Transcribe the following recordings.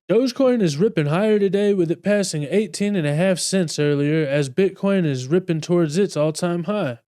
Dogecoin is ripping higher today with it passing 18.5 cents earlier as Bitcoin is ripping towards its all-time high.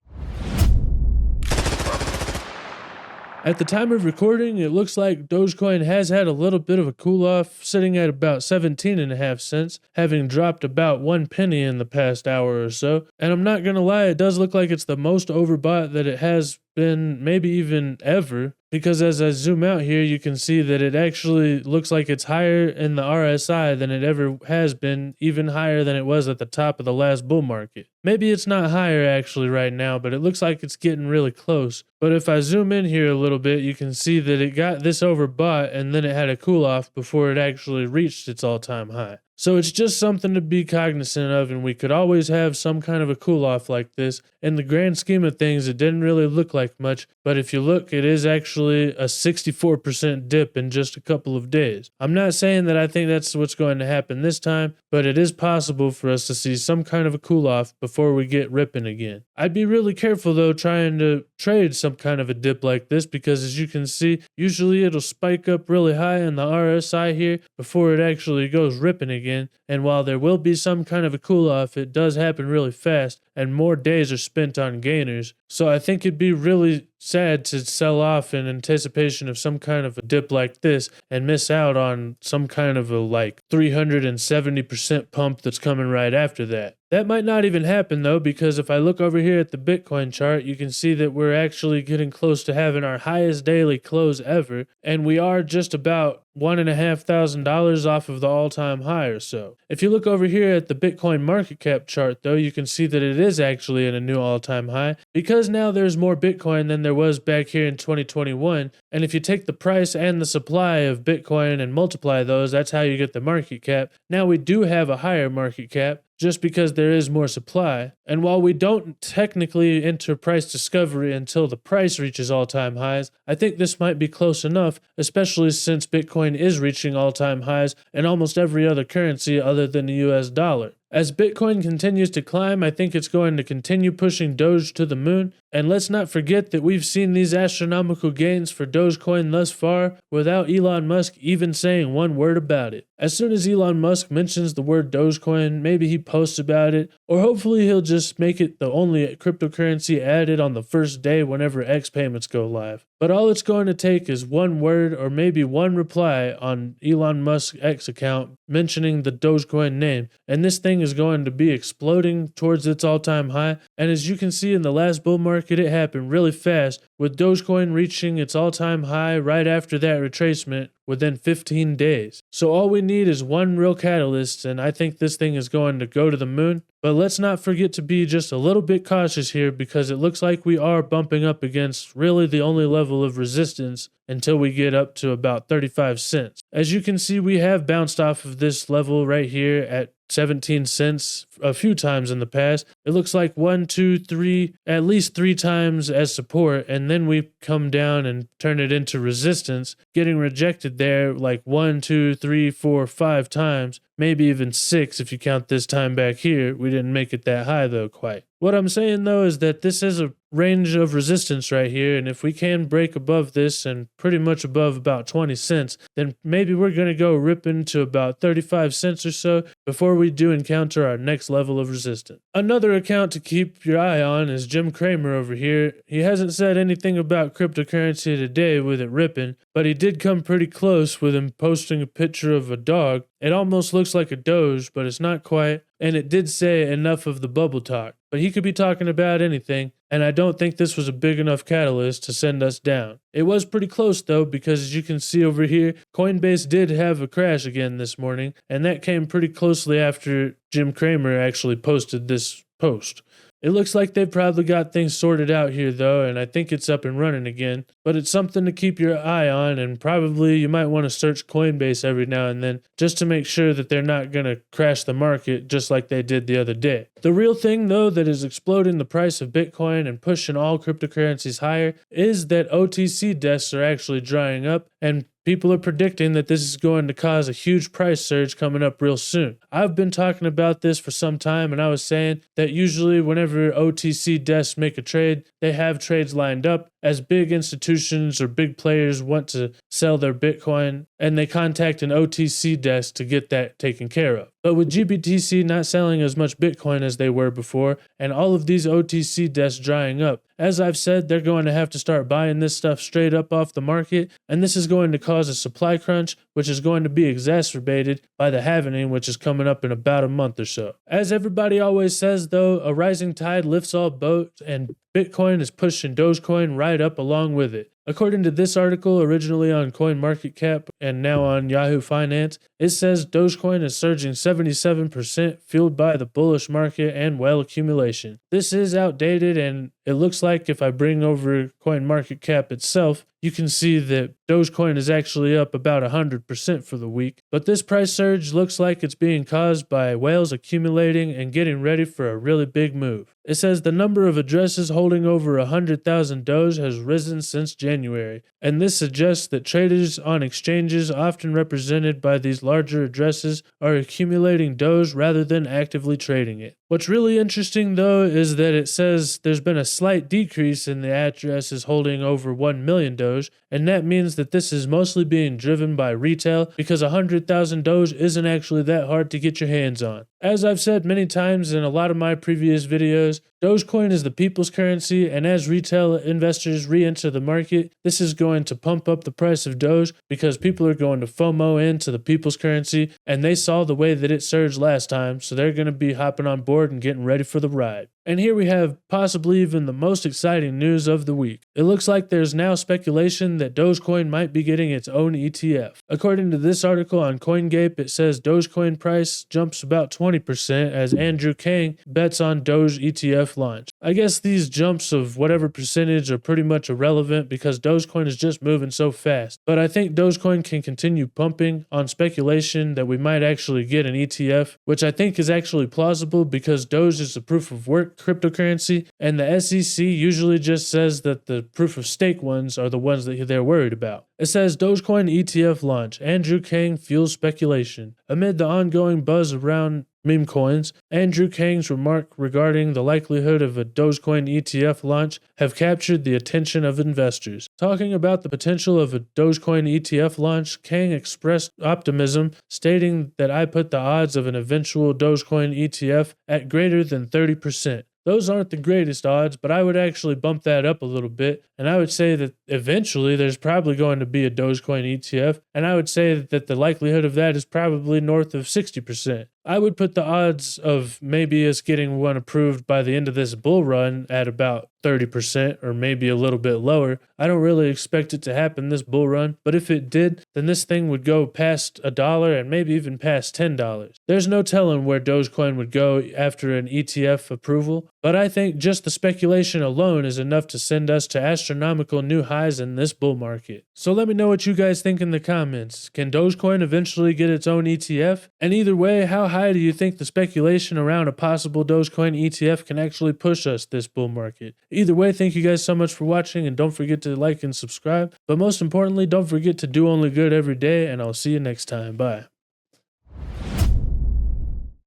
At the time of recording, it looks like Dogecoin has had a little bit of a cool off, sitting at about 17.5 cents, having dropped about 1 penny in the past hour or so. And I'm not gonna lie, it does look like it's the most overbought that it has been, maybe even ever, because as I zoom out here, you can see that it actually looks like it's higher in the RSI than it ever has been, even higher than it was at the top of the last bull market. Maybe it's not higher actually right now, but it looks like it's getting really close. But if I zoom in here a little bit, you can see that it got this overbought and then it had a cool off before it actually reached its all-time high. So it's just something to be cognizant of, and we could always have some kind of a cool off like this. In the grand scheme of things, it didn't really look like much, but if you look, it is actually a 64% dip in just a couple of days. I'm not saying that I think that's what's going to happen this time, but it is possible for us to see some kind of a cool off before we get ripping again. I'd be really careful though trying to trade some kind of a dip like this, because as you can see, usually it'll spike up really high in the RSI here before it actually goes ripping again. And while there will be some kind of a cool off, it does happen really fast and more days are spent on gainers. So I think it'd be really sad to sell off in anticipation of some kind of a dip like this and miss out on some kind of a 370% pump that's coming right after that. That might not even happen though, because if I look over here at the Bitcoin chart, you can see that we're actually getting close to having our highest daily close ever, and we are just about $1,500 off of the all-time high or so. If you look over here at the Bitcoin market cap chart though, you can see that it is actually at a new all-time high, because now there's more Bitcoin than there was back here in 2021, and if you take the price and the supply of Bitcoin and multiply those, that's how you get the market cap. Now we do have a higher market cap, just because there is more supply. And while we don't technically enter price discovery until the price reaches all-time highs, I think this might be close enough, especially since Bitcoin is reaching all-time highs in almost every other currency other than the US dollar. As Bitcoin continues to climb, I think it's going to continue pushing Doge to the moon. And let's not forget that we've seen these astronomical gains for Dogecoin thus far without Elon Musk even saying one word about it. As soon as Elon Musk mentions the word Dogecoin, maybe he posts about it, or hopefully he'll just make it the only cryptocurrency added on the first day whenever X payments go live. But all it's going to take is one word or maybe one reply on Elon Musk's X account mentioning the Dogecoin name, and this thing is going to be exploding towards its all-time high. And as you can see in the last bull market, it happened really fast, with Dogecoin reaching its all-time high right after that retracement within 15 days. So all we need is one real catalyst, and I think this thing is going to go to the moon. But let's not forget to be just a little bit cautious here, because it looks like we are bumping up against really the only level of resistance until we get up to about 35 cents. As you can see, we have bounced off of this level right here at 17 cents a few times in the past. It looks like 1, 2, 3, at least 3 times as support, and then we come down and turn it into resistance, getting rejected there like 1, 2, 3, 4, 5 times, maybe even 6 if you count this time back here. We didn't make it that high though quite. What I'm saying though is that this is a range of resistance right here, and if we can break above this and pretty much above about 20 cents, then maybe we're going to go ripping to about 35 cents or so before we do encounter our next level of resistance. Another account to keep your eye on is Jim Kramer over here. He hasn't said anything about cryptocurrency today with it ripping, but he did come pretty close with him posting a picture of a dog. It almost looks like a Doge, but it's not quite, and it did say enough of the bubble talk. But he could be talking about anything, and I don't think this was a big enough catalyst to send us down. It was pretty close though, because as you can see over here, Coinbase did have a crash again this morning, and that came pretty closely after Jim Kramer actually posted this post. It looks like they've probably got things sorted out here though, and I think it's up and running again. But it's something to keep your eye on, and probably you might want to search Coinbase every now and then just to make sure that they're not going to crash the market just like they did the other day. The real thing though that is exploding the price of Bitcoin and pushing all cryptocurrencies higher is that OTC desks are actually drying up, and people are predicting that this is going to cause a huge price surge coming up real soon. I've been talking about this for some time, and I was saying that usually whenever OTC desks make a trade, they have trades lined up, as big institutions or big players want to sell their Bitcoin and they contact an OTC desk to get that taken care of. But with GBTC not selling as much Bitcoin as they were before, and all of these OTC desks drying up, as I've said, they're going to have to start buying this stuff straight up off the market, and this is going to cause a supply crunch, which is going to be exacerbated by the halvening, which is coming up in about a month or so. As everybody always says, though, a rising tide lifts all boats, and Bitcoin is pushing Dogecoin right up along with it. According to this article, originally on CoinMarketCap and now on Yahoo Finance, it says Dogecoin is surging 77%, fueled by the bullish market and whale accumulation. This is outdated, and it looks like if I bring over CoinMarketCap itself, you can see that Dogecoin is actually up about 100% for the week. But this price surge looks like it's being caused by whales accumulating and getting ready for a really big move. It says the number of addresses holding over 100,000 Doge has risen since January, and this suggests that traders on exchanges, often represented by these larger addresses, are accumulating Doge rather than actively trading it. What's really interesting, though, is that it says there's been a slight decrease in the addresses holding over 1 million Doge, and that means that this is mostly being driven by retail because 100,000 Doge isn't actually that hard to get your hands on. As I've said many times in a lot of my previous videos, Dogecoin is the people's currency, and as retail investors re-enter the market, this is going to pump up the price of Doge because people are going to FOMO into the people's currency, and they saw the way that it surged last time, so they're going to be hopping on board and getting ready for the ride. And here we have possibly even the most exciting news of the week. It looks like there's now speculation that Dogecoin might be getting its own ETF. According to this article on CoinGape, it says Dogecoin price jumps about 20% as Andrew Kang bets on Doge ETF launch. I guess these jumps of whatever percentage are pretty much irrelevant because Dogecoin is just moving so fast. But I think Dogecoin can continue pumping on speculation that we might actually get an ETF, which I think is actually plausible because Doge is a proof of work cryptocurrency, and the SEC usually just says that the proof of stake ones are the ones that they're worried about. It says Dogecoin ETF launch. Andrew Kang fuels speculation. Amid the ongoing buzz around meme coins, Andrew Kang's remark regarding the likelihood of a Dogecoin ETF launch have captured the attention of investors. Talking about the potential of a Dogecoin ETF launch, Kang expressed optimism, stating that I put the odds of an eventual Dogecoin ETF at greater than 30%. Those aren't the greatest odds, but I would actually bump that up a little bit, and I would say that eventually there's probably going to be a Dogecoin ETF, and I would say that the likelihood of that is probably north of 60%. I would put the odds of maybe us getting one approved by the end of this bull run at about 30% or maybe a little bit lower. I don't really expect it to happen this bull run, but if it did, then this thing would go past $1 and maybe even past $10. There's no telling where Dogecoin would go after an ETF approval, but I think just the speculation alone is enough to send us to astronomical new highs in this bull market. So let me know what you guys think in the comments. Can Dogecoin eventually get its own ETF? And either way, how high do you think the speculation around a possible Dogecoin ETF can actually push us this bull market? Either way, thank you guys so much for watching, and don't forget to like and subscribe. But most importantly, don't forget to do only good every day, and I'll see you next time. Bye.